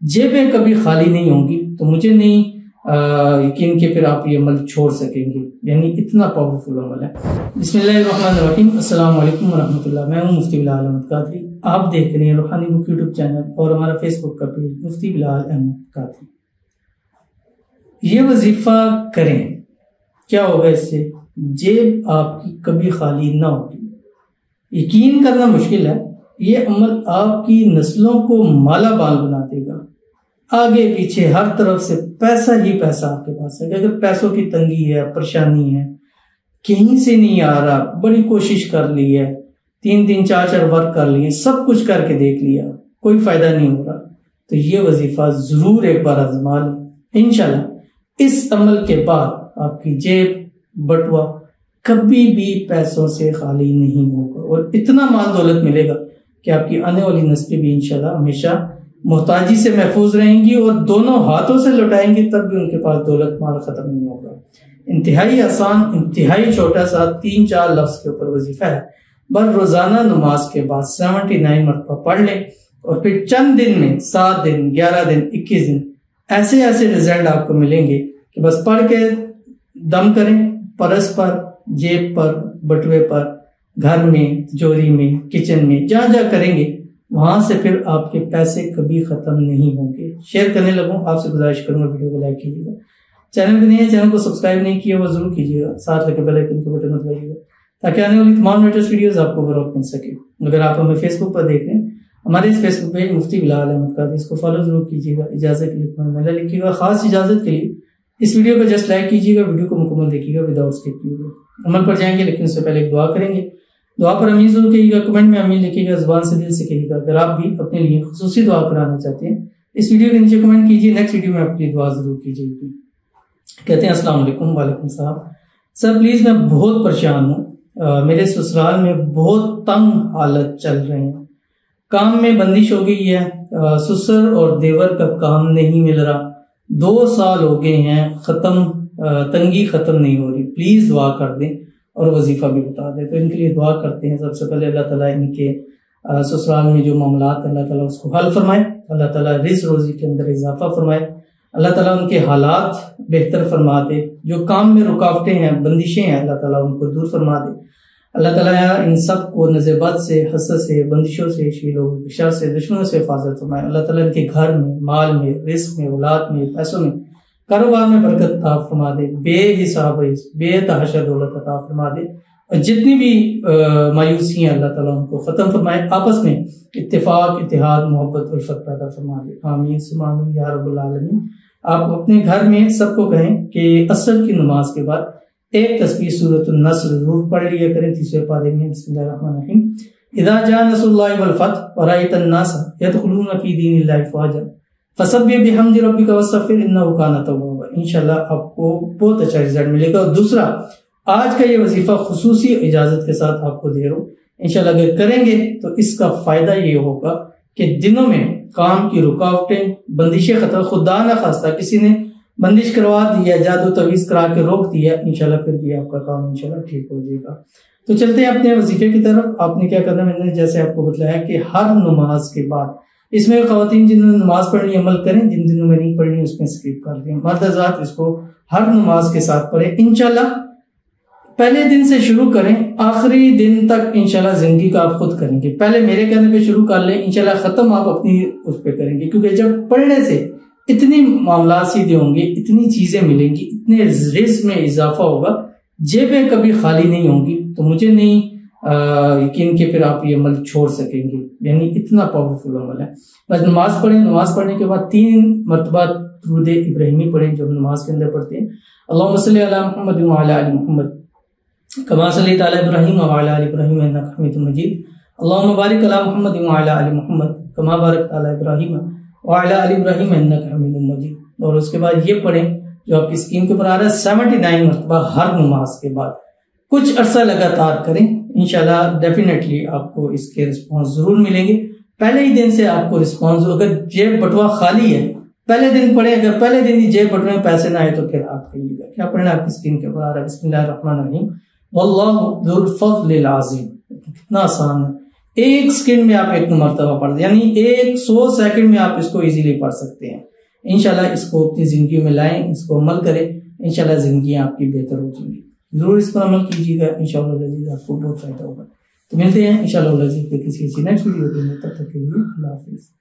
جیبیں کبھی خالی نہیں ہوں گی تو مجھے نہیں یقین کہ پھر آپ یہ عمل چھوڑ سکیں گے، یعنی اتنا پاورفل عمل ہے۔ بسم اللہ الرحمن الرحیم، السلام علیکم ورحمۃ اللہ۔ میں ہوں مفتی بلال احمد قادری، آپ دیکھ رہے ہیں روحانی بک یوٹیوب چینل اور ہمارا فیس بک کا پیج مفتی بلال احمد قادری۔ یہ وظیفہ کریں، کیا ہوگا اس سے؟ جیب آپ کی کبھی خالی نہ ہوگی۔ یقین کرنا مشکل ہے، یہ عمل آپ کی نسلوں کو مالا مال بنا دے گا۔ آگے پیچھے ہر طرف سے پیسہ ہی پیسہ آپ کے پاس ہے۔ اگر پیسوں کی تنگی ہے، پریشانی ہے، کہیں سے نہیں آ رہا، بڑی کوشش کر لی ہے، 3 4 ورک کر لیے، سب کچھ کر کے دیکھ لیا، کوئی فائدہ نہیں ہو رہا، تو یہ وظیفہ ضرور ایک بار آزما لیں۔ انشاءاللہ اس عمل کے بعد آپ کی جیب بٹوا کبھی بھی پیسوں سے خالی نہیں ہوگا، اور اتنا مال دولت ملے گا کہ آپ کی آنے والی نسلیں بھی انشاءاللہ ہمیشہ محتاجی سے محفوظ رہیں گی، اور دونوں ہاتھوں سے لوٹائیں گی تب بھی ان کے پاس دولت مال ختم نہیں ہوگا۔ انتہائی آسان، انتہائی چھوٹا سا 3 4 لفظ کے اوپر وظیفہ ہے، بس روزانہ نماز کے بعد 79 مرتبہ پڑھ لیں، اور پھر چند دن میں 7 دن 11 دن 21 دن ایسے رزلٹ آپ کو ملیں گے کہ بس پڑھ کے دم کریں، پرس پر، جیب پر، بٹوے پر، گھر میں، تجوری میں، کچن میں، جہاں جہاں کریں گے وہاں سے پھر آپ کے پیسے کبھی ختم نہیں ہوں گے۔ شیئر کرنے لگوں، آپ سے گزارش کروں گا ویڈیو کو لائک کیجیے گا، چینل پہ نہیں ہے چینل کو سبسکرائب نہیں کیا وہ ضرور کیجیے گا، ساتھ لگے بیل آئیکن کو بٹن دبائیے گا تاکہ آنے والی تمام لیٹسٹ ویڈیوز آپ کو بروقت مل سکے۔ اگر آپ ہمیں فیس بک پر دیکھ رہے ہیں، ہمارے اس فیس بک پیج مفتی بلال احمد قادری، اس کو فالو ضرور کیجیے گا۔ اجازت کے لیے میلا لکھیے گا، خاص اجازت کے لیے اس ویڈیو کو جسٹ لائک کیجیے گا، ویڈیو کو مکمل دیکھیے گا وداؤٹ اسکپ کیے گا۔ عمل پر جائیں گے لیکن اس سے پہلے ایک دعا کریں گے۔ دعا پر امین ضرور کہیے گا، کمنٹ میں امین لکھیے گا، زبان سے دل سے کہیے گا۔ اگر آپ بھی اپنے لیے خصوصی دعا کرانا چاہتے ہیں اس ویڈیو کے نیچے کمنٹ کیجیے، نیکسٹ ویڈیو میں اپنی دعا ضرور کیجیے گی۔ کہتے ہیں السلام علیکم۔ وعلیکم السلام سر، پلیز میں بہت پریشان ہوں، میرے سسرال میں بہت تنگ حالت چل رہے ہیں، کام میں بندش ہو گئی ہے، سسر اور دیور کا کام نہیں مل رہا، 2 سال ہو گئے ہیں، تنگی ختم نہیں ہو رہی، پلیز دعا کر دیں اور وظیفہ بھی بتا دیں۔ تو ان کے لیے دعا کرتے ہیں۔ سب سے پہلے اللہ تعالیٰ ان کے سسرال میں جو معاملات اللہ تعالیٰ اس کو حل فرمائے، اللہ تعالیٰ رزق روزی کے اندر اضافہ فرمائے، اللہ تعالیٰ ان کے حالات بہتر فرما دے، جو کام میں رکاوٹیں ہیں، بندشیں ہیں، اللہ تعالیٰ ان کو دور فرما دے۔ اللہ تعالیٰ ان سب کو نظر بد سے، حسد سے، بندشوں سے، شیل و شر سے، دشمنوں سے حفاظت فرمائے۔ اللہ تعالیٰ ان کے گھر میں، مال میں، رزق میں، اولاد میں، پیسوں میں، کاروبار میں برکت عطا فرما دے، بے حساب بے تحاشا دولت عطا فرما دے، اور جتنی بھی مایوسی ہیں اللہ تعالیٰ ان کو ختم فرمائے، آپس میں اتفاق، اتحاد، محبت، الفت پیدا فرما دے۔ آمین ثم آمین یا رب العالمین۔ آپ اپنے گھر میں سب کو کہیں کہ عصر کی نماز کے بعد ایک تسبیح سورۃ النصر ضرور پڑھ لیا کریں، 3 پارے میں۔ بسم اللہ الرحمن الرحیم۔ اذا جاء نصر اللہ والفتح ورأیت الناس يدخلون فی دین اللہ افواجا فسبح بحمد ربک واستغفر انہ کان توابا۔ انشاءاللہ آپ کو بہت اچھا رزلٹ ملے گا۔ اور دوسرا، آج کا یہ وظیفہ خصوصی اجازت کے ساتھ آپ کو دے رہا ہوں، انشاءاللہ اگر کریں گے تو اس کا فائدہ یہ ہوگا کہ دنوں میں کام کی رکاوٹیں، بندشیں ختم، خدا نہ خواستہ کسی نے بندش کروا دی ہے، جادو تویز کرا کے روک دیا، انشاءاللہ پھر بھی آپ کا کام انشاءاللہ ٹھیک ہو جائے گا۔ تو چلتے ہیں اپنے وظیفے کی طرف۔ آپ نے کیا کرنا ہے، میں نے جیسے آپ کو بتلایا کہ ہر نماز کے بعد، اس میں خواتین جنہوں نے نماز پڑھنی عمل کریں، جن دنوں میں نہیں پڑھنی اس میں سکپ کر دیں، مرد حضرات اس کو ہر نماز کے ساتھ پڑھیں۔ انشاءاللہ پہلے دن سے شروع کریں، آخری دن تک انشاءاللہ زندگی کا آپ خود کریں گے۔ پہلے میرے کہنے پہ شروع کر لیں، انشاءاللہ ختم آپ اپنی اس پہ کریں گے، کیونکہ جب پڑھنے سے اتنی معاملات سیدھے ہوں گے، اتنی چیزیں ملیں گی، اتنے رزق میں اضافہ ہوگا، جیبیں کبھی خالی نہیں ہوں گی، تو مجھے نہیں یقین کہ پھر آپ یہ عمل چھوڑ سکیں گے، یعنی اتنا پاورفل عمل ہے۔ بس نماز پڑھیں، نماز پڑھنے کے بعد 3 مرتبہ درود ابراہیمی پڑھیں جو ہم نماز کے اندر پڑھتے ہیں۔ اللہم صلی علی محمد وعلی آل محمد کما صلیت علی ابراہیم وعلی آل ابراہیم انک حمید مجید، اللہم بارک علی محمد وعلی آل محمد کما بارکت علی ابراہیم وعلی آل ابراہیم انک حمید مجید۔ اور اس کے بعد یہ پڑھیں جو آپ کی اسکرین کے اوپر آ رہا ہے، 79 مرتبہ ہر نماز کے بعد، کچھ عرصہ لگاتار کریں، انشاءاللہ ڈیفینیٹلی آپ کو اس کے رسپانس ضرور ملیں گے۔ پہلے ہی دن سے آپ کو رسپانس، اگر جیب بٹوا خالی ہے پہلے دن پڑھیں، اگر پہلے دن ہی جیب بٹوے میں پیسے نہ آئے تو پھر آپ کہیے گا کیا پڑھنا، آپ کی اسکرین کے اوپر آ رہا ہے۔ بسم اللہ الرحمن الرحیم، واللہ ذو الفضل العظیم۔ کتنا آسان ہے، ایک سیکنڈ میں آپ ایک مرتبہ پڑھ دیں، یعنی 100 سیکنڈ میں آپ اس کو ایزیلی پڑھ سکتے ہیں۔ انشاءاللہ اس کو اپنی زندگی میں لائیں، اس کو عمل کریں، انشاءاللہ زندگیاں آپ کی بہتر ہو جائیں گی۔ ضرور اس پر عمل کیجیے گا، انشاءاللہ العزیز آپ کو بہت فائدہ ہوگا۔ تو ملتے ہیں انشاءاللہ العزیز کسی نیکسٹ ویڈیو کے اندر، تب تک کے لیے اللہ حافظ۔